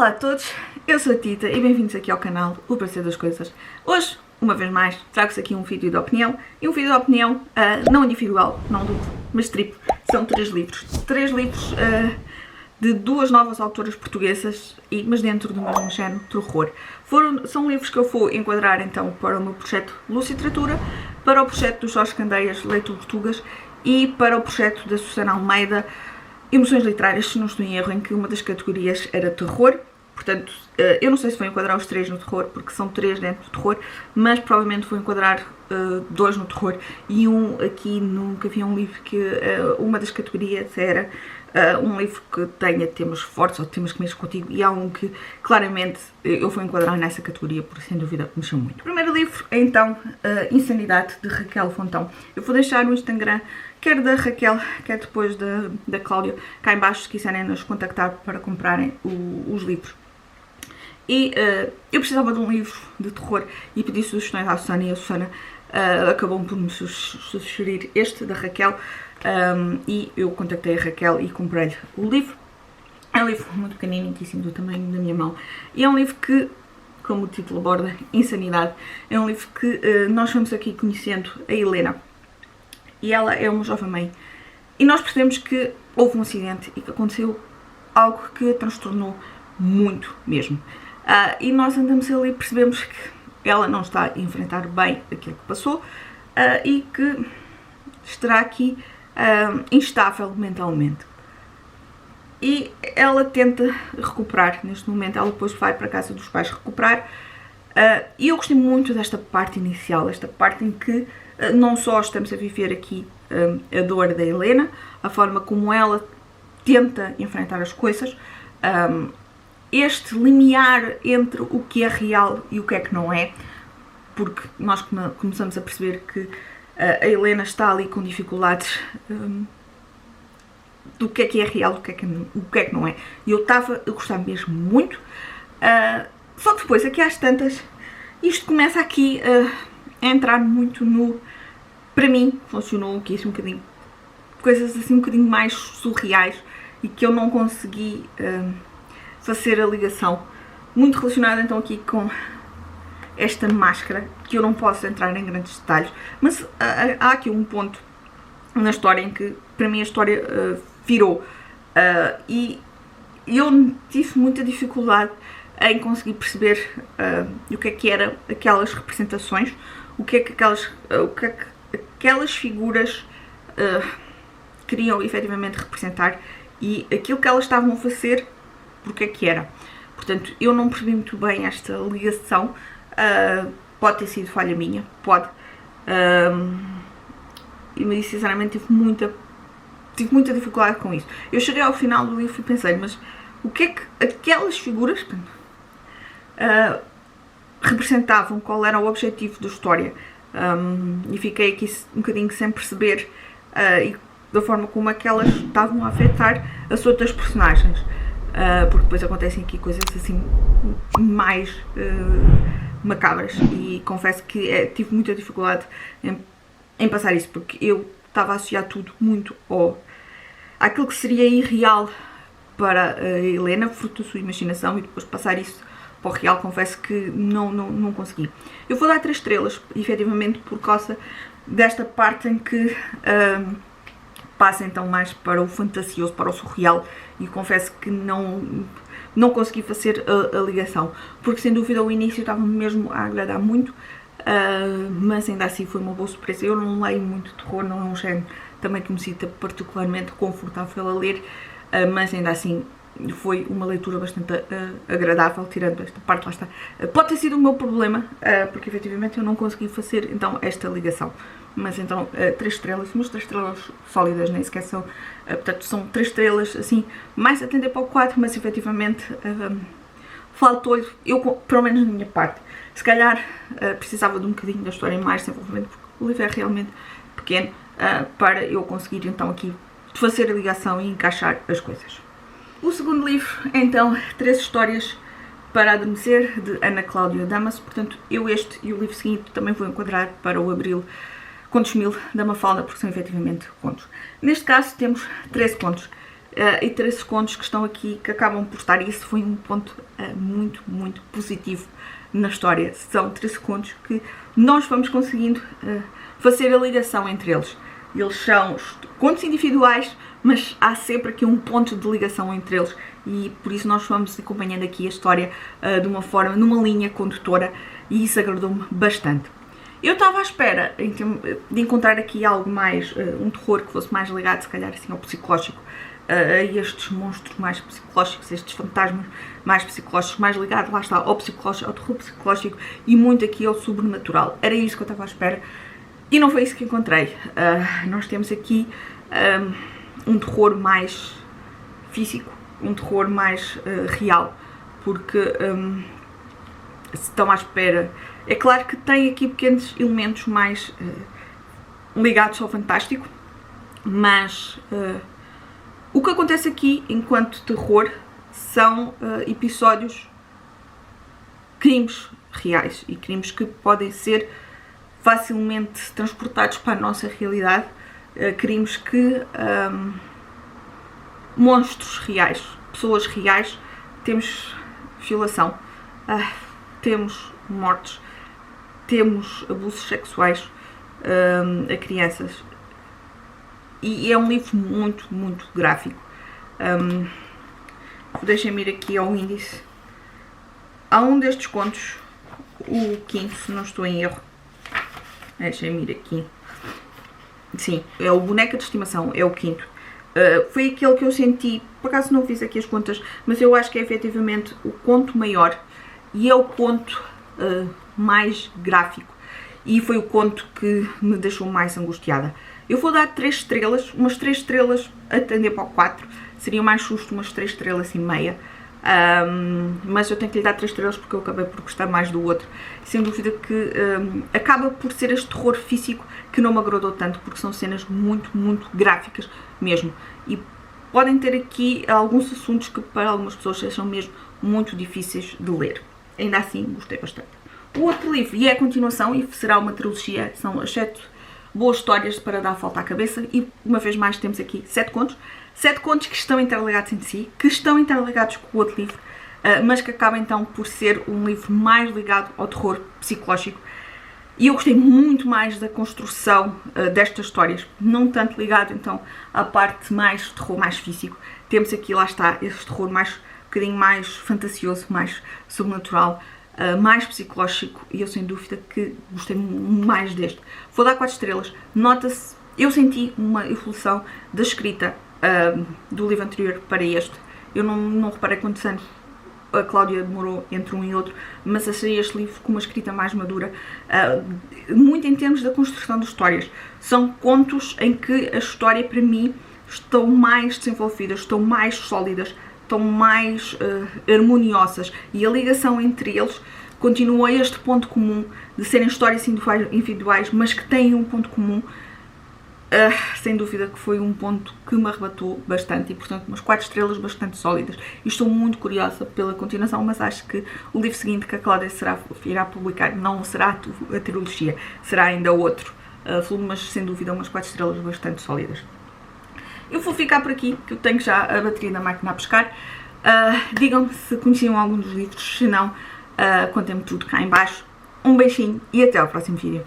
Olá a todos, eu sou a Tita e bem-vindos aqui ao canal O Prazer das Coisas. Hoje, uma vez mais, trago-vos aqui um vídeo de opinião. E um vídeo de opinião não individual, não duplo, mas triplo. São três livros. Três livros de duas novas autoras portuguesas, mas dentro do mesmo género, terror. São livros que eu vou enquadrar então para o meu projeto Luciteratura, para o projeto do Jorge Candeias, Leito Tortugas, e para o projeto da Susana Almeida, Emoções Literárias, se não estou em erro, em que uma das categorias era terror. Portanto, eu não sei se vou enquadrar os três no terror, porque são três dentro do terror, mas provavelmente vou enquadrar dois no terror e um aqui. Nunca havia um livro que uma das categorias era um livro que tenha temas fortes ou temas que mexam contigo, e há um que claramente eu vou enquadrar nessa categoria, porque sem dúvida mexeu muito. O primeiro livro é então Insanidade, de Raquel Fontão. Eu vou deixar no Instagram, quer da Raquel, quer depois da Cláudia, cá em baixo, se quiserem nos contactar para comprarem os livros. E eu precisava de um livro de terror e pedi sugestões à Susana, e a Susana acabou por me sugerir este da Raquel, e eu contactei a Raquel e comprei-lhe o livro. É um livro muito pequenino, do tamanho da minha mão, e é um livro que, como o título aborda, Insanidade, é um livro que nós vamos aqui conhecendo a Helena. E ela é uma jovem mãe. E nós percebemos que houve um acidente e que aconteceu algo que a transtornou muito mesmo. E nós andamos ali e percebemos que ela não está a enfrentar bem aquilo que passou e que estará aqui instável mentalmente. E ela tenta recuperar. Neste momento ela depois vai para a casa dos pais recuperar. E eu gostei muito desta parte inicial, esta parte em que não só estamos a viver aqui a dor da Helena, a forma como ela tenta enfrentar as coisas, este limiar entre o que é real e o que é que não é, porque nós começamos a perceber que a Helena está ali com dificuldades do que é real, o que é que não é. E eu estava a gostar mesmo muito, só que depois, aqui às tantas, isto começa aqui a entrar muito no... Para mim, funcionou aqui um bocadinho, coisas assim um bocadinho mais surreais, e que eu não consegui fazer a ligação. Muito relacionada então aqui com esta máscara, que eu não posso entrar em grandes detalhes, mas há aqui um ponto na história em que, para mim, a história virou. E eu tive muita dificuldade em conseguir perceber o que eram aquelas representações, o que aquelas figuras queriam efetivamente representar, e aquilo que elas estavam a fazer, porque é que era. Portanto, eu não percebi muito bem esta ligação. Pode ter sido falha minha, pode. E sinceramente tive muita dificuldade com isso. Eu cheguei ao final do livro e pensei, mas o que é que aquelas figuras representavam, qual era o objetivo da história? E fiquei aqui um bocadinho sem perceber e da forma como é que elas estavam a afetar as outras personagens, porque depois acontecem aqui coisas assim mais macabras, e confesso que tive muita dificuldade em passar isso, porque eu estava a associar tudo muito àquilo que seria irreal para a Helena, fruto da sua imaginação, e depois passar isso para o real, confesso que não consegui. Eu vou dar 3 estrelas, efetivamente, por causa desta parte em que passa então mais para o fantasioso, para o surreal, e confesso que não consegui fazer a ligação, porque sem dúvida o início estava mesmo a agradar muito, mas ainda assim foi uma boa surpresa. Eu não leio muito terror, não é um género também que me sinta particularmente confortável a ler, mas ainda assim foi uma leitura bastante agradável, tirando esta parte, lá está. Pode ter sido o meu problema, porque efetivamente eu não consegui fazer então esta ligação. Mas então 3 estrelas, mas 3 estrelas sólidas, nem sequer são, portanto são 3 estrelas assim, mais a tender para o 4, mas efetivamente faltou-lhe, pelo menos na minha parte, se calhar precisava de um bocadinho da história em mais desenvolvimento, porque o livro é realmente pequeno, para eu conseguir então aqui fazer a ligação e encaixar as coisas. O segundo livro é então 3 histórias para adormecer, de Ana Cláudia Damaso. Portanto, eu este e o livro seguinte também vou enquadrar para o Abril Contos 1000 da Mafalda, porque são efetivamente contos. Neste caso temos 13 contos. e 13 contos que estão aqui que acabam por estar, e isso foi um ponto muito, muito positivo na história. São 13 contos que nós vamos conseguindo fazer a ligação entre eles. Eles são contos individuais, mas há sempre aqui um ponto de ligação entre eles, e por isso nós vamos acompanhando aqui a história de uma forma, numa linha condutora, e isso agradou-me bastante. Eu estava à espera de encontrar aqui algo mais, um terror que fosse mais ligado, se calhar, assim, ao psicológico, a estes monstros mais psicológicos, estes fantasmas mais psicológicos, mais ligado, lá está, ao psicológico, ao terror psicológico e muito aqui ao sobrenatural. Era isso que eu estava à espera e não foi isso que encontrei. Nós temos aqui um terror mais físico, um terror mais real, porque se estão à espera, é claro que tem aqui pequenos elementos mais ligados ao fantástico, mas o que acontece aqui enquanto terror são episódios, crimes reais e crimes que podem ser facilmente transportados para a nossa realidade, crimes que monstros reais, pessoas reais, temos violação, temos mortes, temos abusos sexuais a crianças, e é um livro muito, muito gráfico. Deixem-me ir aqui ao índice. Há um destes contos, o quinto, se não estou em erro. Deixem-me ir aqui. Sim, é o Boneca de Estimação, é o quinto. Foi aquele que eu senti, por acaso não fiz aqui as contas, mas eu acho que é efetivamente o conto maior e é o conto mais gráfico, e foi o conto que me deixou mais angustiada. Eu vou dar 3 estrelas, umas 3 estrelas a tender para o 4, seria mais justo umas 3 estrelas e meia, mas eu tenho que lhe dar 3 estrelas porque eu acabei por gostar mais do outro. Sem dúvida que acaba por ser este terror físico que não me agradou tanto, porque são cenas muito, muito gráficas mesmo, e podem ter aqui alguns assuntos que para algumas pessoas sejam mesmo muito difíceis de ler. Ainda assim, gostei bastante. O outro livro, e é a continuação, e será uma trilogia, são as 7 boas histórias para dar a volta à cabeça, e uma vez mais temos aqui 7 contos. 7 contos que estão interligados entre si, que estão interligados com o outro livro, mas que acaba então por ser um livro mais ligado ao terror psicológico. E eu gostei muito mais da construção destas histórias, não tanto ligado então à parte mais terror mais físico. Temos aqui, lá está, esse terror mais, um bocadinho mais fantasioso, mais sobrenatural, mais psicológico, e eu sem dúvida que gostei mais deste. Vou dar 4 estrelas. Nota-se, eu senti uma evolução da escrita do livro anterior para este. Eu não reparei quantos anos a Cláudia demorou entre um e outro, mas achei este livro com uma escrita mais madura, muito em termos da construção das histórias. São contos em que a história, para mim, estão mais desenvolvidas, estão mais sólidas, estão mais harmoniosas, e a ligação entre eles continua a este ponto comum de serem histórias individuais, mas que têm um ponto comum. Sem dúvida que foi um ponto que me arrebatou bastante, e portanto umas 4 estrelas bastante sólidas, e estou muito curiosa pela continuação, mas acho que o livro seguinte que a Cláudia irá publicar não será a trilogia, será ainda outro, mas sem dúvida umas 4 estrelas bastante sólidas. Eu vou ficar por aqui, que eu tenho já a bateria da máquina a pescar. Digam-me se conheciam algum dos livros, se não, contem-me tudo cá em baixo. Um beijinho e até ao próximo vídeo.